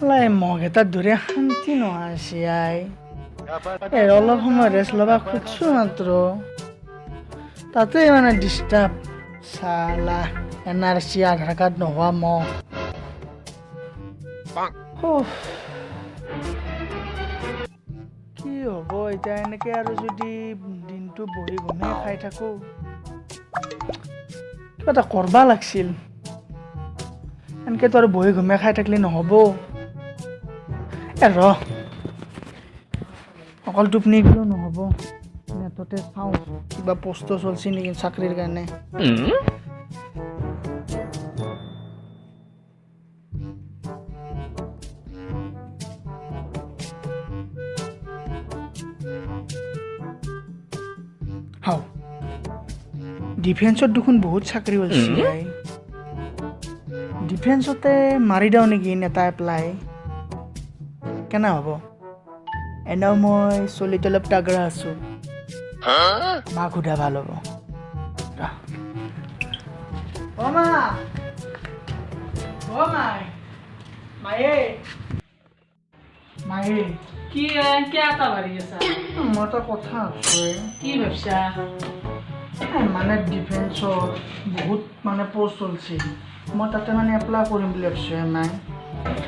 লাই মগ এটা ধৰে শান্তি নহয় আই অলপ সময় ৰেষ্ট ল'বা খুজছো মাত্ৰ তাতে মানে ডিষ্টাৰ্ব চালা NRC আধাৰ কাৰ্ড নোহোৱা মগ কি হ'ব এতিয়া এনেকে আৰু যদি দিনটো বহি গমেই খাই থাকো কিবা এটা কৰবা লাগছিল এনেকেতো আৰু বহি ঘুমে খাই থাকিলে নহ'ব ৰ অকল টোপনি গ'লেও নহ'ব নেটতে চাওঁ কিবা পোষ্ট চলছি নেকি চাকৰিৰ কাৰণে হাও ডিফেন্সত দেখোন বহুত চাকৰি ওলছি ডিফেন্সতে মাৰি দিওঁ নেকি এটা এপ্লাই কেনে হ'ব এনেও মই চলিত অলপ তাগৰা আছো মাক সোধা ভাল হ'ব কি क्या बारी है মই এটা কথা আছে की व्यवसा মানে ডিফেন্সত বহুত মানে পোষ্ট চলছে মই তাতে মানে এপ্লাই কৰিম বুলি ভাবিছোঁ নাই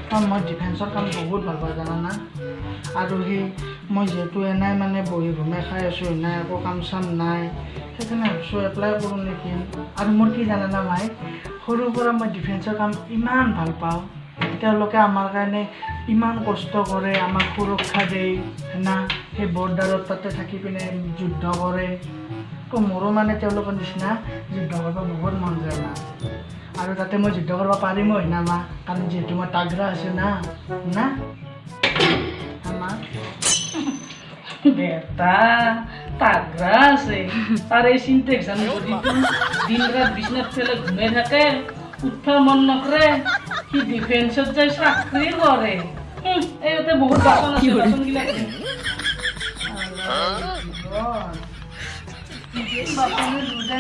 কাৰণ মই ডিফেন্সৰ কাম বহুত ভাল পাওঁ জানানা আৰু সেই মই যিহেতু এনেই মানে বহি ঘুমাই খাই আছোঁ এনেই একো কাম চাম নাই সেইকাৰণে ভাবিছোঁ এপ্লাই কৰোঁ নেকি আৰু মোৰ কি জানানা মাই সৰুৰ পৰা মই ডিফেন্সৰ কাম ইমান ভাল পাওঁ তেওঁলোকে আমাৰ কাৰণে ইমান কষ্ট কৰে আমাক সুৰক্ষা দিয়ে না সেই বৰ্ডাৰত তাতে থাকি পিনে যুদ্ধ কৰে তো মোৰো মানে তেওঁলোকৰ নিচিনা যুদ্ধ কৰিব বহুত মন যায় না আৰু তাতে মই যুদ্ধ কৰিব পাৰিম না মা কাৰণ যিহেতু মই তাগৰা আছোঁ না না মা बेटा तागरा আছে তার এই চিন্তা এক্সাম করি দিন রাত বিছনাত ফেলে ঘুমে থাকে উঠা মন নকৰে কি ডিফেন্সত যাই চাকৰি কৰে এইতে বহুত বাচন আছে বাচন গিলা বাপনে